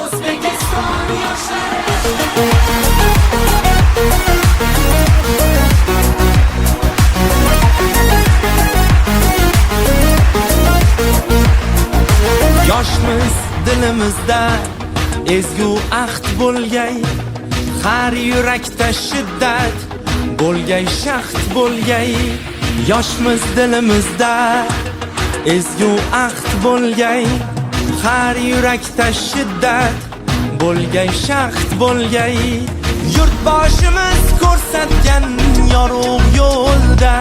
O'zbekiston yoshlari yoshmiz dilimizda ezgu ahd bo'lgay, har yurakda shiddat bo'lgay, shaxt bo'lgay. Yoshmiz dilimizda ezgu ahd bo'lgay, har yurakda shiddat bo'lgay, shaxt bo'lgay. Yurtboshimiz ko'rsatgan yorug' yo'lda